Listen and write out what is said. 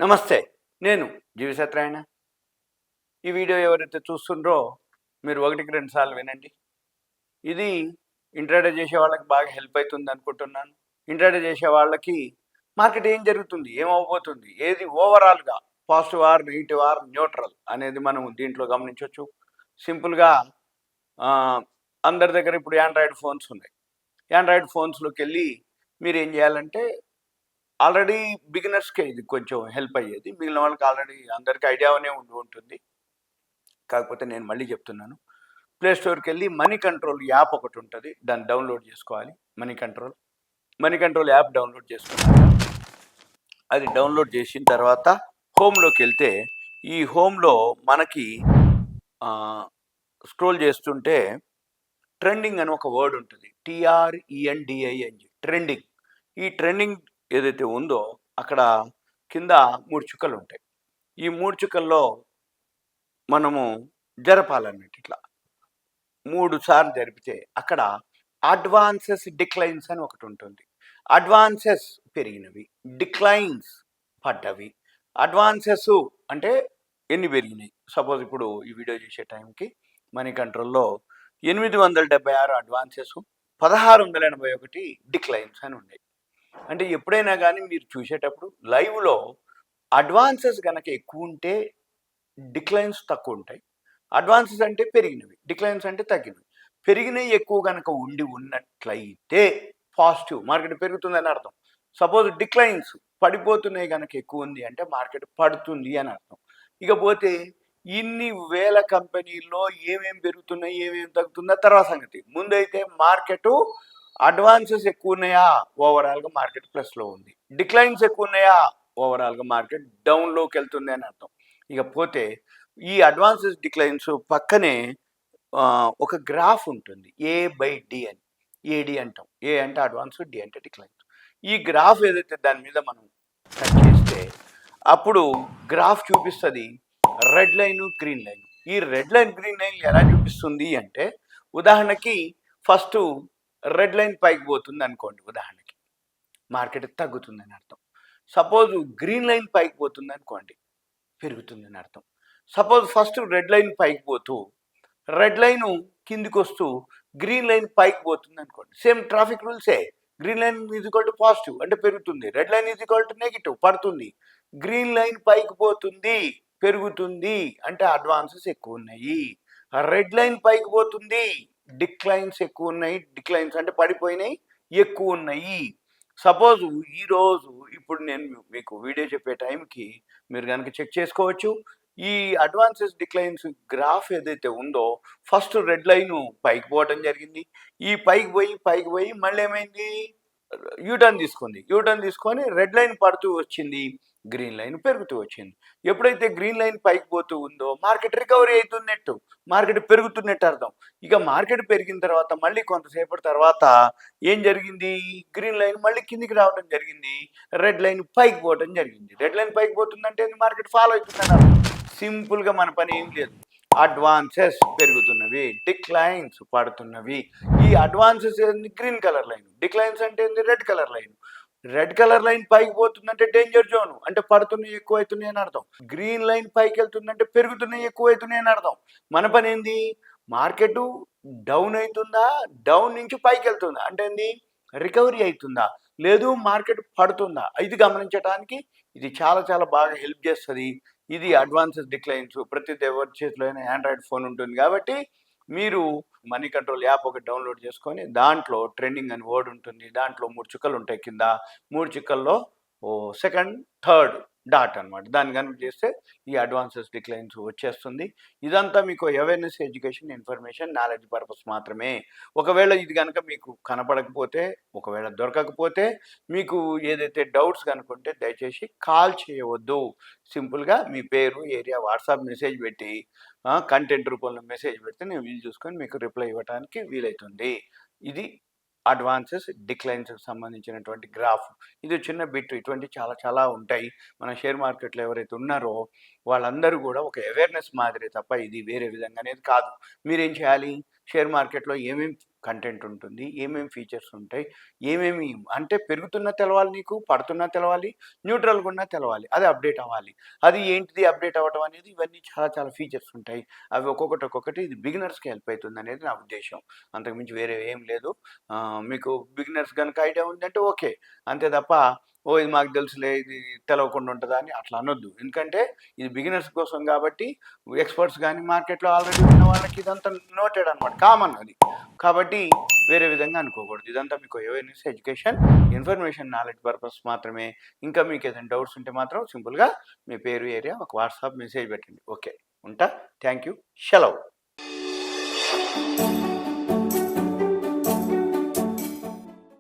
నమస్తే. నేను జీవి సత్యనారాయణ. ఈ వీడియో ఎవరైతే చూస్తుండ్రో మీరు ఒకటికి 2 సార్లు వినండి. ఇది ఇంట్రాడే చేసే వాళ్ళకి బాగా హెల్ప్ అవుతుంది అనుకుంటున్నాను. ఇంట్రాడే చేసే వాళ్ళకి మార్కెట్ ఏం జరుగుతుంది, ఏమవ్వబోతుంది, ఏది ఓవరాల్‌గా positive or, negative or, neutral అనేది మనం దీంట్లో గమనించొచ్చు. సింపుల్‌గా ఆహ్, అందరి దగ్గర ఇప్పుడు యాండ్రాయిడ్ ఫోన్స్ ఉన్నాయి. యాండ్రాయిడ్ ఫోన్స్‌లోకెళ్ళి మీరేం చేయాలంటే ఆల్రెడీ బిగినర్స్‌కే ఇది కొంచెం హెల్ప్ అయ్యేది. మిగిలిన వాళ్ళకి ఆల్రెడీ అందరికి ఐడియానే ఉంటుంది. కాకపోతే నేను మళ్ళీ చెప్తున్నాను. ప్లే స్టోర్‌కెళ్ళి మనీ కంట్రోల్ యాప్ ఒకటుంటది. దాన్ని డౌన్‌లోడ్ చేసుకోవాలి. Money control. Money control app download చేసుకున్నాక అది డౌన్‌లోడ్ చేసిన తర్వాత హోమ్‌లోకెళ్తే ఈ హోమ్‌లో మనకి స్క్రోల్ చేస్తుంటే ట్రెండింగ్ అని ఒక వర్డ్ ఉంటుంది. TRENDING trending. ఈ ట్రెండింగ్ ఏదైతే ఉందో అక్కడ కింద 3 చుక్కలు ఉంటాయి. ఈ 3 చుక్కల్లో మనము జరపాలన్నట్టు ఇట్లా 3 సార్లు జరిపితే అక్కడ అడ్వాన్సెస్, డిక్లైన్స్ అని ఒకటి ఉంటుంది. అడ్వాన్సెస్ పెరిగినవి, డిక్లైన్స్ పడ్డవి. అడ్వాన్సెస్ అంటే ఎన్ని పెరిగినాయి. సపోజ్ ఇప్పుడు ఈ వీడియో చేసే టైంకి మనీ కంట్రోల్‌లో 876 అడ్వాన్సెస్, 1681 డిక్లైన్స్ అని ఉన్నాయి. అంటే ఎప్పుడైనా కానీ మీరు చూసేటప్పుడు లైవ్‌లో అడ్వాన్సెస్ గనక ఎక్కువ ఉంటే డిక్లైన్స్ తక్కువ ఉంటాయి. అడ్వాన్సెస్ అంటే పెరిగినవి, డిక్లైన్స్ అంటే తగ్గినవి. పెరిగినవి ఎక్కువ కనుక ఉన్నట్లయితే పాజిటివ్, మార్కెట్ పెరుగుతుందని అర్థం. సపోజ్ డిక్లైన్స్ పడిపోతున్నాయి కనుక ఎక్కువ ఉంది అంటే మార్కెట్ పడుతుంది అని అర్థం. ఇకపోతే ఇన్ని వేల కంపెనీల్లో ఏమేమి పెరుగుతున్నాయి, ఏమేమి తగ్గుతుందో తర్వాత సంగతి. ముందైతే మార్కెట్ అడ్వాన్సెస్ ఎక్కువ ఉన్నాయా, ఓవరాల్గా మార్కెట్ ప్లస్లో ఉంది. డిక్లైన్స్ ఎక్కువ ఉన్నాయా, ఓవరాల్గా మార్కెట్ డౌన్లోకి వెళ్తుంది అని అర్థం. ఇకపోతే ఈ అడ్వాన్సెస్, డిక్లైన్స్ పక్కనే ఒక గ్రాఫ్ ఉంటుంది. A/D అని. ఏడి అంటాం. ఏ అంటే అడ్వాన్స్, డి అంటే డిక్లైన్స్. ఈ గ్రాఫ్ ఏదైతే దాని మీద మనం టచ్ చేస్తే అప్పుడు గ్రాఫ్ చూపిస్తుంది రెడ్ లైన్, గ్రీన్ లైన్. ఈ రెడ్ లైన్, గ్రీన్ లైన్ ఎలా చూపిస్తుంది అంటే ఉదాహరణకి ఫస్ట్ రెడ్ లైన్ పైకి పోతుంది అనుకోండి, ఉదాహరణకి మార్కెట్ తగ్గుతుందని అర్థం. సపోజ్ గ్రీన్ లైన్ పైకి పోతుంది అనుకోండి, పెరుగుతుందని అర్థం. సపోజ్ ఫస్ట్ రెడ్ లైన్ పైకి పోతూ రెడ్ లైన్ కిందికి వస్తూ గ్రీన్ లైన్ పైకి పోతుంది అనుకోండి, సేమ్ ట్రాఫిక్ రూల్సే. Green line is equal to positive అంటే పెరుగుతుంది, red line is equal to negative పడుతుంది. గ్రీన్ లైన్ పైకి పోతుంది, పెరుగుతుంది అంటే అడ్వాన్సెస్ ఎక్కువ ఉన్నాయి. రెడ్ లైన్ పైకి పోతుంది, డిక్లైన్స్ ఎక్కువ ఉన్నాయి. డిక్లైన్స్ అంటే పడిపోయినాయి, ఎక్కువ ఉన్నాయి. సపోజ్ ఈరోజు ఇప్పుడు నేను మీకు వీడియో చెప్పే టైంకి మీరు కనుక చెక్ చేసుకోవచ్చు. ఈ అడ్వాన్సెస్, డిక్లైన్స్ గ్రాఫ్ ఏదైతే ఉందో ఫస్ట్ రెడ్ లైన్ పైకి పోవడం జరిగింది. ఈ పైకి పోయి మళ్ళీ ఏమైంది, యూటర్న్ తీసుకుంది. యూటర్న్ తీసుకొని రెడ్ లైన్ పడుతూ వచ్చింది, గ్రీన్ లైన్ పెరుగుతూ వచ్చింది. ఎప్పుడైతే గ్రీన్ లైన్ పైకి పోతూ ఉందో మార్కెట్ రికవరీ అవుతున్నట్టు, మార్కెట్ పెరుగుతున్నట్టు అర్థం. ఇక మార్కెట్ పెరిగిన తర్వాత మళ్ళీ కొంతసేపటి తర్వాత ఏం జరిగింది, గ్రీన్ లైన్ మళ్ళీ కిందికి రావడం జరిగింది, రెడ్ లైన్ పైకి పోవడం జరిగింది. రెడ్ లైన్ పైకి పోతుందంటే మార్కెట్ ఫాలో అవుతుందని అర్థం. సింపుల్గా మన పని ఏం లేదు. అడ్వాన్సెస్ పెరుగుతున్నవి, డిక్లైన్స్ పడుతున్నవి. ఈ అడ్వాన్సెస్ ఏంది, గ్రీన్ కలర్ లైన్. డిక్లైన్స్ అంటే ఏంది, red colour line. Red colour line పైకి పోతుందంటే డేంజర్ జోన్ అంటే పడుతున్నాయి, ఎక్కువ అవుతున్నాయి అని అర్థం. గ్రీన్ లైన్ పైకి వెళ్తుందంటే పెరుగుతున్నాయి, ఎక్కువ అవుతున్నాయి అని అర్థం. మన పని ఏంది, మార్కెట్ డౌన్ అవుతుందా, డౌన్ నుంచి పైకి వెళ్తుందా అంటే ఏంది, రికవరీ అవుతుందా, లేదు మార్కెట్ పడుతుందా, ఇది గమనించడానికి ఇది చాలా చాలా బాగా హెల్ప్ చేస్తుంది. ఇది అడ్వాన్సెస్, డిక్లైన్స్. ప్రతి ఎవరి చేతిలో అయినా ఆండ్రాయిడ్ ఫోన్ ఉంటుంది కాబట్టి మీరు మనీ కంట్రోల్ యాప్ ఒకటి డౌన్లోడ్ చేసుకొని దాంట్లో ట్రెండింగ్ అని వర్డ్ ఉంటుంది. దాంట్లో 3 చుక్కలు ఉంటాయి కింద. 3 చుక్కల్లో సెకండ్, థర్డ్ డాట్ అనమాట. దాన్ని కనుక చేస్తే ఈ అడ్వాన్సెస్, డిక్లైన్స్ వచ్చేస్తుంది. ఇదంతా మీకు awareness, education, information, knowledge purpose మాత్రమే. ఒకవేళ ఇది కనుక మీకు కనపడకపోతే, ఒకవేళ దొరకకపోతే, మీకు ఏదైతే డౌట్స్ కనుకుంటే దయచేసి కాల్ చేయవద్దు. సింపుల్గా మీ పేరు, ఏరియా, వాట్సాప్ మెసేజ్ పెట్టి కంటెంట్ రూపంలో మెసేజ్ పెడితే నేను వీలు చూసుకొని మీకు రిప్లై ఇవ్వడానికి వీలవుతుంది. ఇది అడ్వాన్సెస్, డిక్లైన్స్కి సంబంధించినటువంటి గ్రాఫ్. ఇది చిన్న బిట్. ఇటువంటి చాలా చాలా ఉంటాయి. మన షేర్ మార్కెట్లో ఎవరైతే ఉన్నారో వాళ్ళందరూ కూడా ఒక అవేర్నెస్ మాదిరి తప్ప ఇది వేరే విధంగా అనేది కాదు. మీరేం చేయాలి, షేర్ మార్కెట్లో ఏమేమి కంటెంట్ ఉంటుంది, ఏమేమి ఫీచర్స్ ఉంటాయి, ఏమేమి అంటే పెరుగుతున్నా తెలవాలి నీకు, పడుతున్నా తెలవాలి, న్యూట్రల్గా ఉన్నా తెలవాలి, అది అప్డేట్ అవ్వాలి. అది ఏంటిది అప్డేట్ అవ్వడం అనేది, ఇవన్నీ చాలా చాలా ఫీచర్స్ ఉంటాయి. అవి ఒక్కొక్కటి ఇది బిగినర్స్కి హెల్ప్ అవుతుంది అనేది నా ఉద్దేశం. అంతకుమించి వేరే ఏం లేదు. మీకు బిగినర్స్ కనుక ఐడియా ఉందంటే ఓకే, అంతే తప్ప ఓ ఇది మాకు తెలుసులే, ఇది తెలవకుండా ఉంటుందా అని అట్లా అనొద్దు. ఎందుకంటే ఇది బిగినర్స్ కోసం కాబట్టి, ఎక్స్పర్ట్స్ కానీ మార్కెట్లో ఆల్రెడీ ఉన్న వాళ్ళకి ఇదంతా నోటెడ్ అనమాట, కామన్ అది. కాబట్టి వేరే విధంగా అనుకోకూడదు. ఇదంతా మీకు awareness, education, information, knowledge purpose మాత్రమే. ఇంకా మీకు ఏదైనా డౌట్స్ ఉంటే మాత్రం సింపుల్గా మీ పేరు, ఏరియా, ఒక వాట్సాప్ మెసేజ్ పెట్టండి. ఓకే, ఉంటా. Thank you. సెలవు.